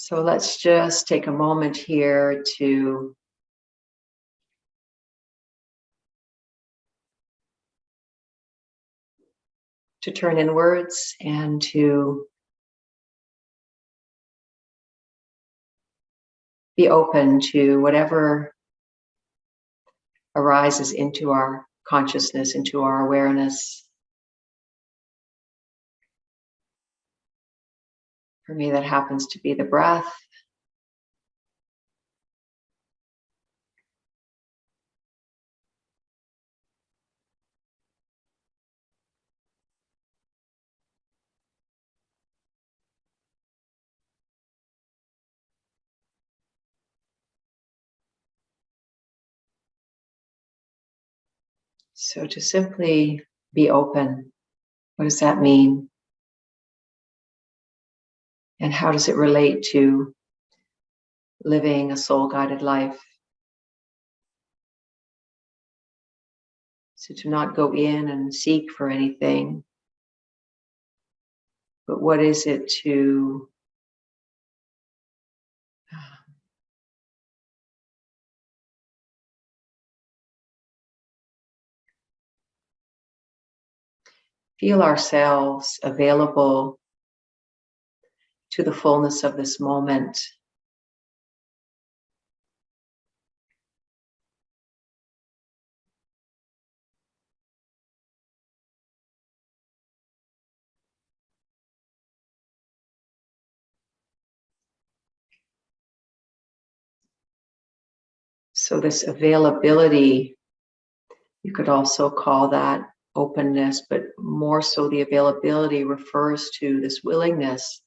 So let's just take a moment here to turn inwards and to be open to whatever arises into our consciousness, into our awareness. For me, that happens to be the breath. So to simply be open, what does that mean? And how does it relate to living a soul-guided life? So to not go in and seek for anything, but what is it to feel ourselves available to the fullness of this moment. So this availability, you could also call that openness, but more so the availability refers to this willingness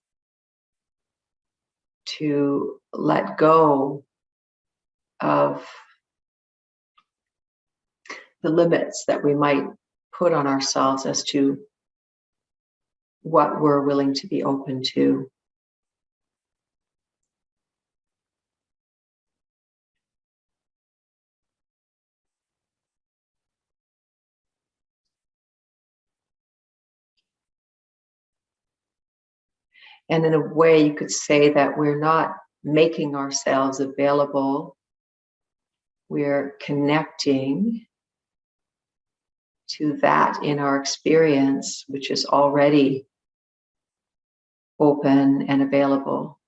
to let go of the limits that we might put on ourselves as to what we're willing to be open to. And in a way, you could say that we're not making ourselves available, we're connecting to that in our experience, which is already open and available.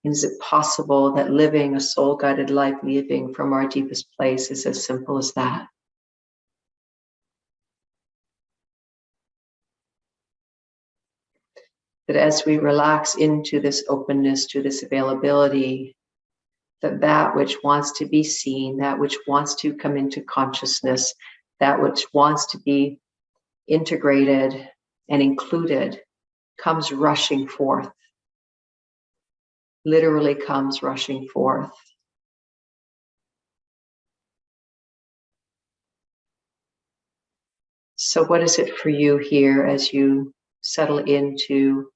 Is it possible that living a soul-guided life, living from our deepest place, is as simple as that? That as we relax into this openness, to this availability, that which wants to be seen, that which wants to come into consciousness, that which wants to be integrated and included, comes rushing forth. Literally comes rushing forth. So what is it for you here as you settle into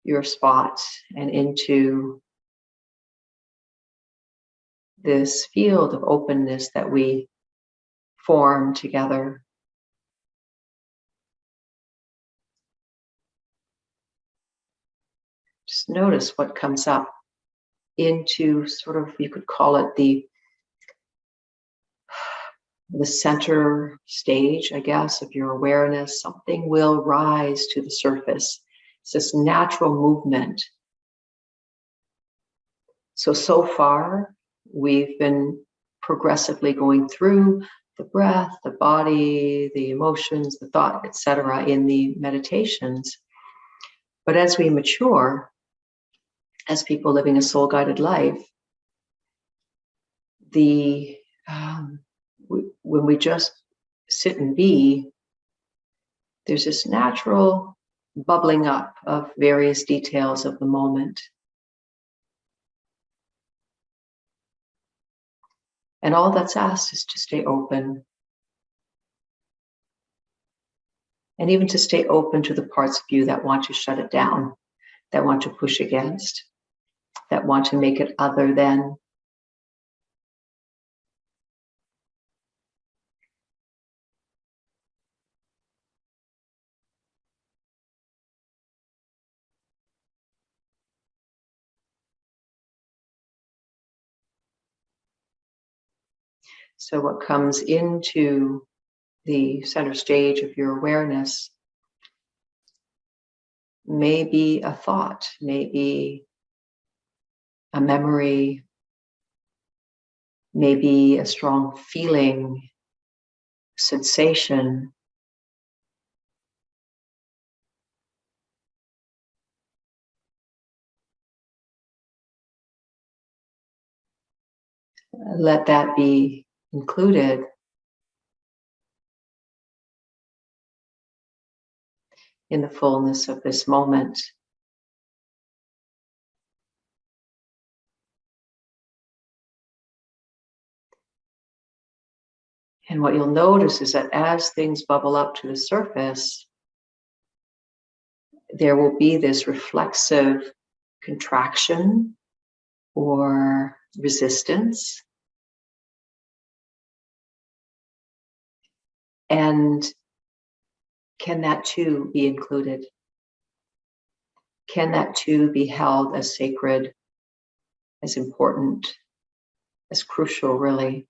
your spot and into this field of openness that we form together? Just notice what comes up into sort of, you could call it the center stage, I guess, of your awareness. Something will rise to the surface. It's this natural movement. So far, we've been progressively going through the breath, the body, the emotions, the thought, etc. in the meditations. But as we mature, as people living a soul-guided life, when we just sit and be, there's this natural bubbling up of various details of the moment. And all that's asked is to stay open. And even to stay open to the parts of you that want to shut it down, that want to push against, that want to make it other than. So what comes into the center stage of your awareness may be a thought, maybe a memory, maybe a strong feeling, sensation. Let that be included in the fullness of this moment. And what you'll notice is that as things bubble up to the surface, there will be this reflexive contraction or resistance. And can that too be included? Can that too be held as sacred, as important, as crucial, really?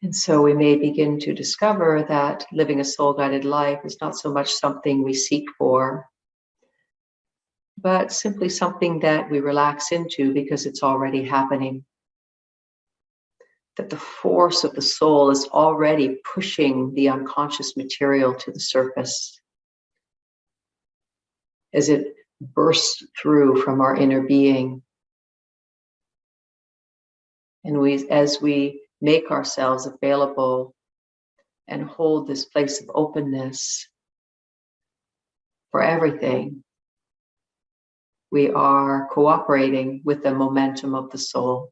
And so we may begin to discover that living a soul-guided life is not so much something we seek for, but simply something that we relax into because it's already happening. That the force of the soul is already pushing the unconscious material to the surface as it bursts through from our inner being. And as we make ourselves available and hold this place of openness for everything, we are cooperating with the momentum of the soul.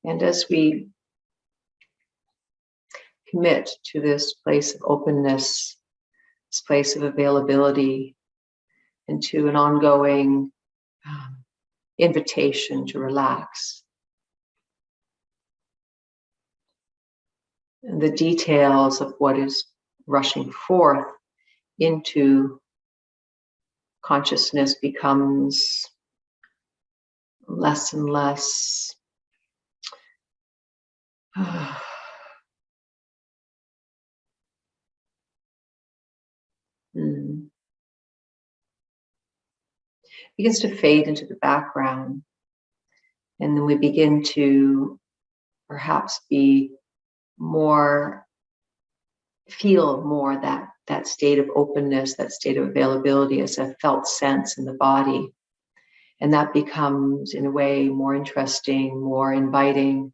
And as we commit to this place of openness, this place of availability, and to an ongoing invitation to relax, and the details of what is rushing forth into consciousness becomes less and less begins to fade into the background. And then we begin to perhaps feel more that state of openness, that state of availability as a felt sense in the body. And that becomes, in a way, more interesting, more inviting,